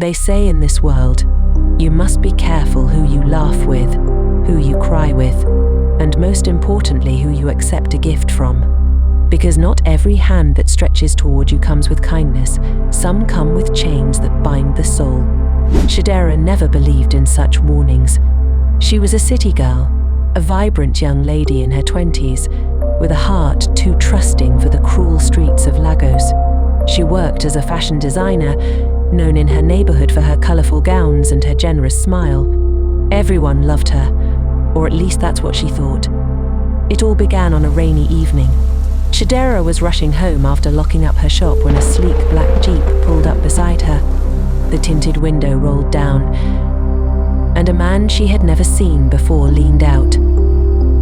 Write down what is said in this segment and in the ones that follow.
They say in this world, you must be careful who you laugh with, who you cry with, and most importantly, who you accept a gift from. Because not every hand that stretches toward you comes with kindness. Some come with chains that bind the soul. Chidera never believed in such warnings. She was a city girl, a vibrant young lady in her 20s, with a heart too trusting for the cruel streets of Lagos. She worked as a fashion designer, known in her neighborhood for her colorful gowns and her generous smile. Everyone loved her, or at least that's what she thought. It all began on a rainy evening. Chidera was rushing home after locking up her shop when a sleek black Jeep pulled up beside her. The tinted window rolled down, and a man she had never seen before leaned out.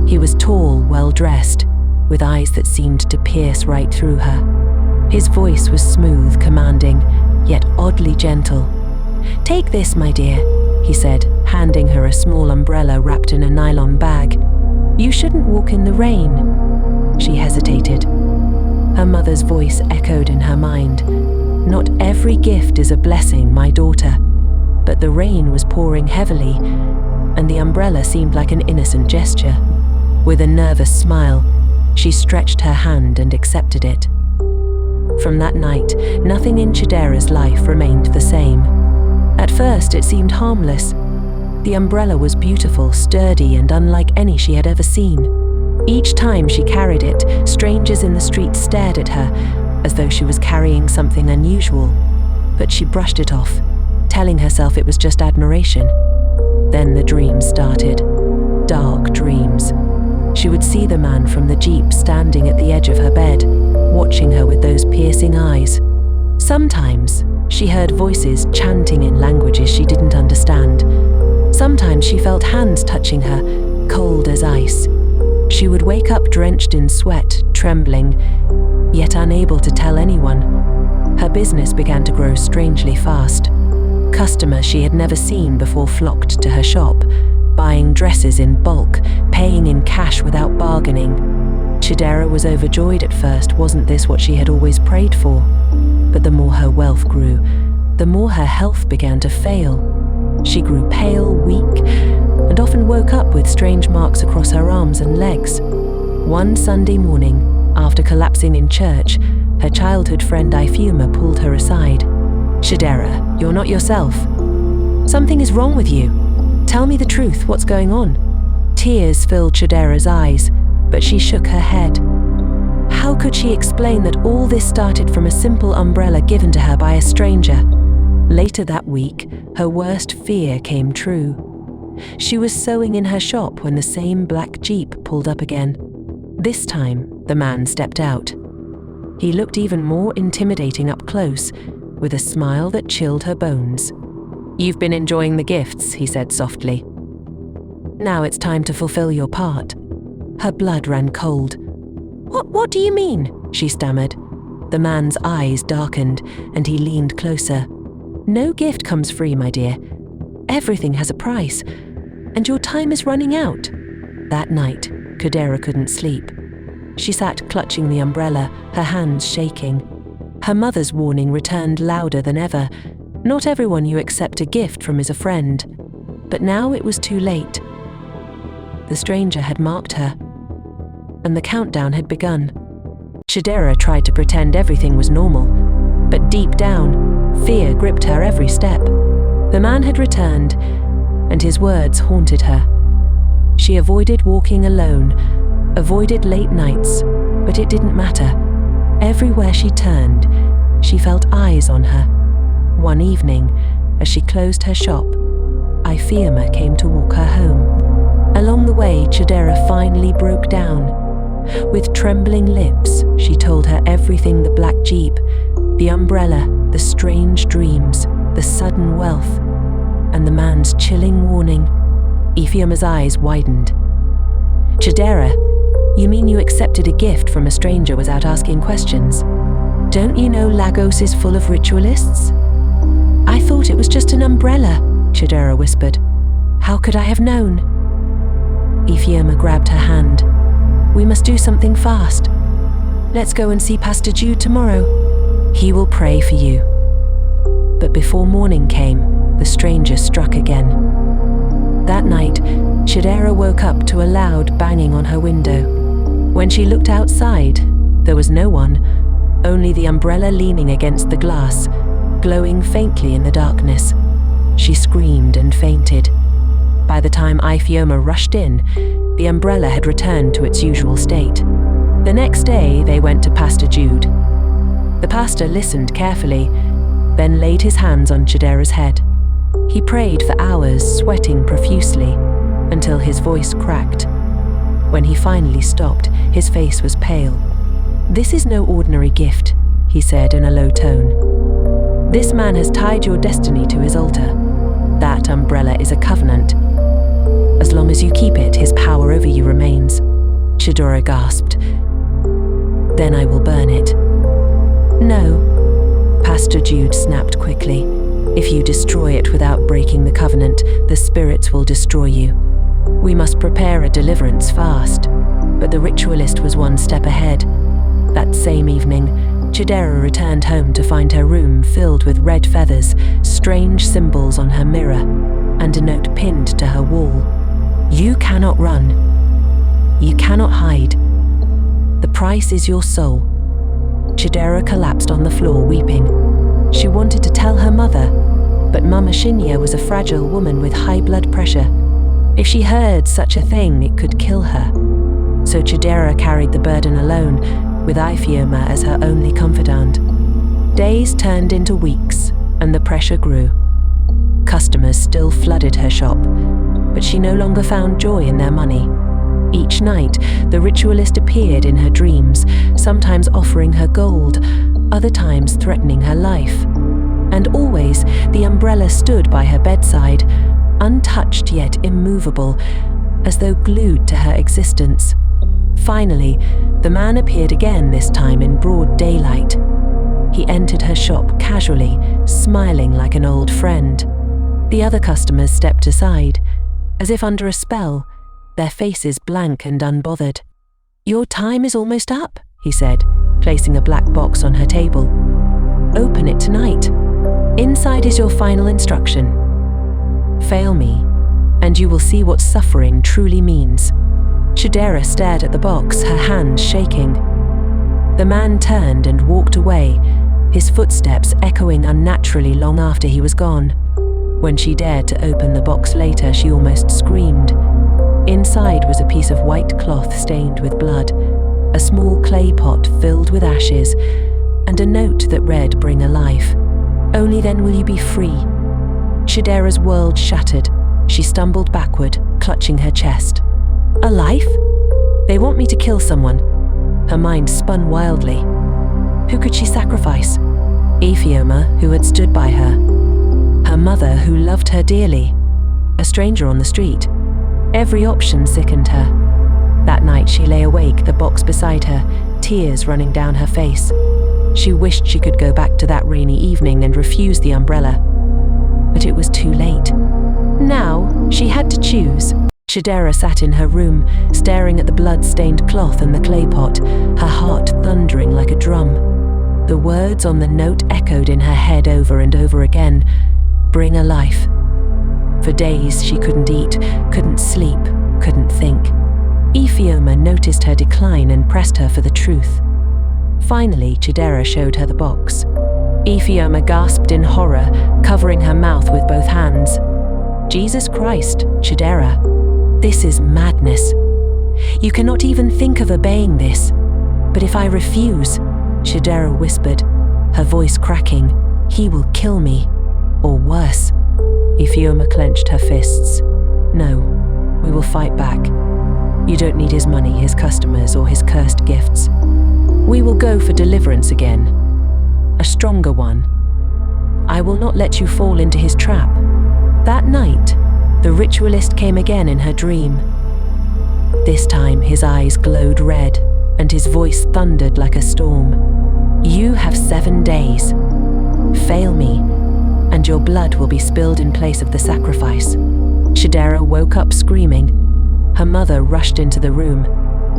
He was tall, well-dressed, with eyes that seemed to pierce right through her. His voice was smooth, commanding, yet oddly gentle. "Take this, my dear," he said, handing her a small umbrella wrapped in a nylon bag. "You shouldn't walk in the rain." She hesitated. Her mother's voice echoed in her mind. "Not every gift is a blessing, my daughter." But the rain was pouring heavily, and the umbrella seemed like an innocent gesture. With a nervous smile, she stretched her hand and accepted it. From that night, nothing in Chidera's life remained the same. At first, it seemed harmless. The umbrella was beautiful, sturdy, and unlike any she had ever seen. Each time she carried it, strangers in the street stared at her, as though she was carrying something unusual. But she brushed it off, telling herself it was just admiration. Then the dreams started. Dark dreams. She would see the man from the Jeep standing at the edge of her bed, watching her with those piercing eyes. Sometimes she heard voices chanting in languages she didn't understand. Sometimes she felt hands touching her, cold as ice. She would wake up drenched in sweat, trembling, yet unable to tell anyone. Her business began to grow strangely fast. Customers she had never seen before flocked to her shop, buying dresses in bulk, paying in cash without bargaining. Chidera was overjoyed at first. Wasn't this what she had always prayed for? But the more her wealth grew, the more her health began to fail. She grew pale, weak, and often woke up with strange marks across her arms and legs. One Sunday morning, after collapsing in church, her childhood friend Ifeoma pulled her aside. "Chidera, you're not yourself. Something is wrong with you. Tell me the truth, what's going on?" Tears filled Chidera's eyes, but she shook her head. How could she explain that all this started from a simple umbrella given to her by a stranger? Later that week, her worst fear came true. She was sewing in her shop when the same black Jeep pulled up again. This time, the man stepped out. He looked even more intimidating up close, with a smile that chilled her bones. "You've been enjoying the gifts," he said softly. "Now it's time to fulfill your part." Her blood ran cold. What do you mean?" she stammered. The man's eyes darkened, and he leaned closer. "No gift comes free, my dear. Everything has a price, and your time is running out." That night, Chidera couldn't sleep. She sat clutching the umbrella, her hands shaking. Her mother's warning returned louder than ever. Not everyone you accept a gift from is a friend. But now it was too late. The stranger had marked her, and the countdown had begun. Chidera tried to pretend everything was normal, but deep down, fear gripped her every step. The man had returned, and his words haunted her. She avoided walking alone, avoided late nights, but it didn't matter. Everywhere she turned, she felt eyes on her. One evening, as she closed her shop, Ifeoma came to walk her home. Along the way, Chidera finally broke down. With trembling lips, she told her everything: the black Jeep, the umbrella, the strange dreams, the sudden wealth, and the man's chilling warning. Ifeoma's eyes widened. "Chidera, you mean you accepted a gift from a stranger without asking questions? Don't you know Lagos is full of ritualists?" "I thought it was just an umbrella," Chidera whispered. "How could I have known?" Ifeoma grabbed her hand. "We must do something fast. Let's go and see Pastor Jude tomorrow. He will pray for you." But before morning came, the stranger struck again. That night, Chidera woke up to a loud banging on her window. When she looked outside, there was no one, only the umbrella leaning against the glass, glowing faintly in the darkness. She screamed and fainted. By the time Ifeoma rushed in, the umbrella had returned to its usual state. The next day, they went to Pastor Jude. The pastor listened carefully, then laid his hands on Chidera's head. He prayed for hours, sweating profusely, until his voice cracked. When he finally stopped, his face was pale. "This is no ordinary gift," he said in a low tone. "This man has tied your destiny to his altar. That umbrella is a covenant. As long as you keep it, his power over you remains." Chidera gasped. "Then I will burn it." "No," Pastor Jude snapped quickly. "If you destroy it without breaking the covenant, the spirits will destroy you. We must prepare a deliverance fast." But the ritualist was one step ahead. That same evening, Chidera returned home to find her room filled with red feathers, strange symbols on her mirror, and a note pinned to her wall. "You cannot run. You cannot hide. The price is your soul." Chidera collapsed on the floor weeping. She wanted to tell her mother, but Mama Shinya was a fragile woman with high blood pressure. If she heard such a thing, it could kill her. So Chidera carried the burden alone, with Ifeoma as her only confidant. Days turned into weeks, and the pressure grew. Customers still flooded her shop, but she no longer found joy in their money. Each night, the ritualist appeared in her dreams, sometimes offering her gold, other times threatening her life. And always, the umbrella stood by her bedside, untouched yet immovable, as though glued to her existence. Finally, the man appeared again, this time in broad daylight. He entered her shop casually, smiling like an old friend. The other customers stepped aside, as if under a spell, their faces blank and unbothered. "Your time is almost up," he said, placing a black box on her table. "Open it tonight. Inside is your final instruction. Fail me, and you will see what suffering truly means." Chidera stared at the box, her hands shaking. The man turned and walked away, his footsteps echoing unnaturally long after he was gone. When she dared to open the box later, she almost screamed. Inside was a piece of white cloth stained with blood, a small clay pot filled with ashes, and a note that read, "Bring a life. Only then will you be free." Chidera's world shattered. She stumbled backward, clutching her chest. "A life? They want me to kill someone." Her mind spun wildly. Who could she sacrifice? Ifeoma, who had stood by her. Her mother, who loved her dearly. A stranger on the street. Every option sickened her. That night she lay awake, the box beside her, tears running down her face. She wished she could go back to that rainy evening and refuse the umbrella. But it was too late. Now she had to choose. Chidera sat in her room, staring at the blood-stained cloth and the clay pot, her heart thundering like a drum. The words on the note echoed in her head over and over again. "Bring a life." For days she couldn't eat, couldn't sleep, couldn't think. Ifeoma noticed her decline and pressed her for the truth. Finally, Chidera showed her the box. Ifeoma gasped in horror, covering her mouth with both hands. "Jesus Christ, Chidera, this is madness. You cannot even think of obeying this. But if I refuse," Chidera whispered, her voice cracking, "he will kill me. Or worse." Ifeoma clenched her fists. "No, we will fight back. You don't need his money, his customers, or his cursed gifts. We will go for deliverance again. A stronger one. I will not let you fall into his trap." That night, the ritualist came again in her dream. This time his eyes glowed red, and his voice thundered like a storm. "You have 7 days. Fail me, and your blood will be spilled in place of the sacrifice." Chidera woke up screaming. Her mother rushed into the room,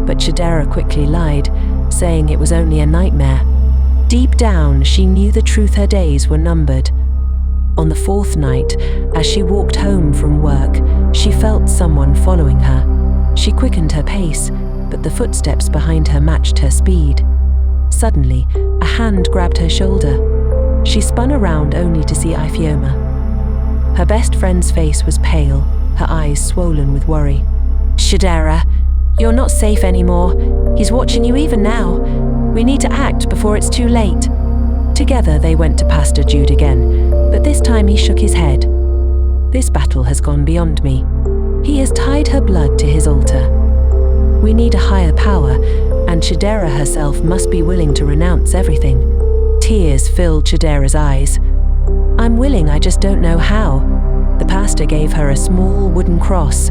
but Chidera quickly lied, saying it was only a nightmare. Deep down, she knew the truth, her days were numbered. On the fourth night, as she walked home from work, she felt someone following her. She quickened her pace, but the footsteps behind her matched her speed. Suddenly, a hand grabbed her shoulder. She spun around only to see Ifeoma. Her best friend's face was pale, her eyes swollen with worry. "Chidera, you're not safe anymore. He's watching you even now. We need to act before it's too late." Together they went to Pastor Jude again, but this time he shook his head. "This battle has gone beyond me. He has tied her blood to his altar. We need a higher power, and Chidera herself must be willing to renounce everything." Tears filled Chidera's eyes. "I'm willing, I just don't know how." The pastor gave her a small wooden cross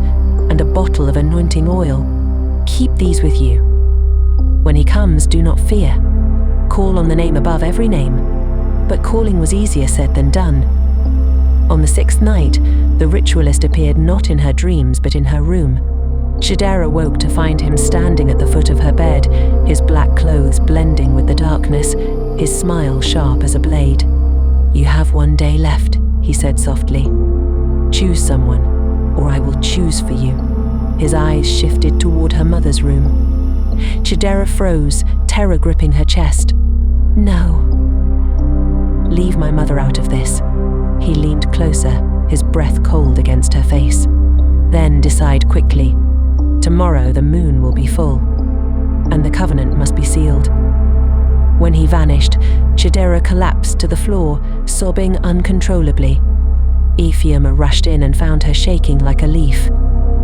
and a bottle of anointing oil. "Keep these with you. When he comes, do not fear. Call on the name above every name." But calling was easier said than done. On the sixth night, the ritualist appeared not in her dreams but in her room. Chidera woke to find him standing at the foot of her bed, his black clothes blending with the darkness, his smile sharp as a blade. "You have one day left," he said softly. "Choose someone, or I will choose for you." His eyes shifted toward her mother's room. Chidera froze, terror gripping her chest. "No." "Leave my mother out of this." He leaned closer, his breath cold against her face. "Then decide quickly. Tomorrow the moon will be full, and the covenant must be sealed." When he vanished, Chidera collapsed to the floor, sobbing uncontrollably. Ifeoma rushed in and found her shaking like a leaf.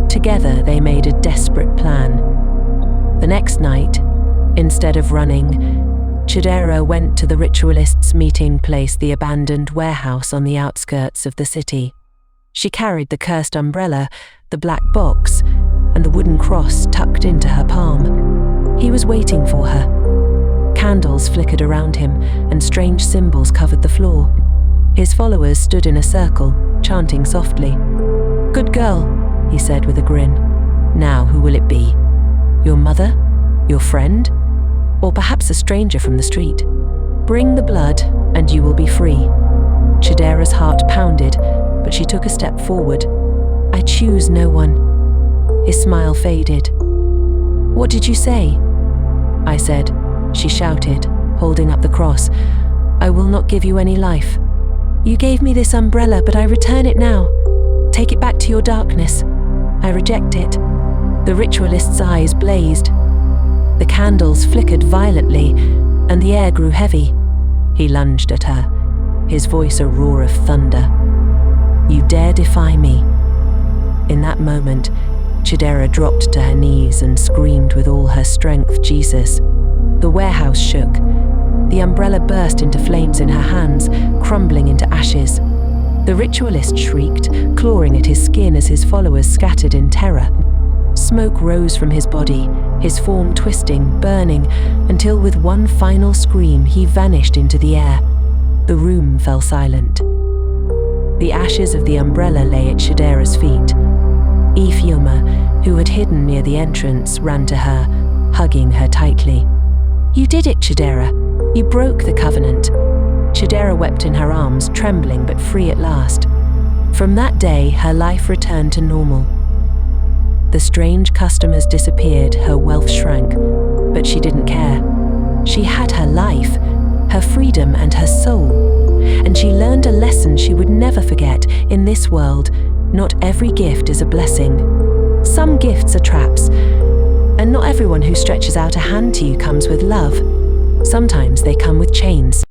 Together they made a desperate plan. The next night, instead of running, Chidera went to the ritualist's meeting place, the abandoned warehouse on the outskirts of the city. She carried the cursed umbrella, the black box, and the wooden cross tucked into her palm. He was waiting for her. Candles flickered around him, and strange symbols covered the floor. His followers stood in a circle, chanting softly. "Good girl," he said with a grin. "Now who will it be? Your mother? Your friend? Or perhaps a stranger from the street? Bring the blood, and you will be free." Chidera's heart pounded, but she took a step forward. "I choose no one." His smile faded. "What did you say?" "I said," she shouted, holding up the cross, "I will not give you any life. You gave me this umbrella, but I return it now. Take it back to your darkness. I reject it." The ritualist's eyes blazed. The candles flickered violently, and the air grew heavy. He lunged at her, his voice a roar of thunder. "You dare defy me?" In that moment, Chidera dropped to her knees and screamed with all her strength, "Jesus!" The warehouse shook. The umbrella burst into flames in her hands, crumbling into ashes. The ritualist shrieked, clawing at his skin as his followers scattered in terror. Smoke rose from his body, his form twisting, burning, until with one final scream he vanished into the air. The room fell silent. The ashes of the umbrella lay at Chidera's feet. Ifeoma, who had hidden near the entrance, ran to her, hugging her tightly. "You did it, Chidera. You broke the covenant." Chidera wept in her arms, trembling but free at last. From that day, her life returned to normal. The strange customers disappeared, her wealth shrank, but she didn't care. She had her life, her freedom and her soul, and she learned a lesson she would never forget. In this world, not every gift is a blessing. Some gifts are traps, and not everyone who stretches out a hand to you comes with love. Sometimes they come with chains.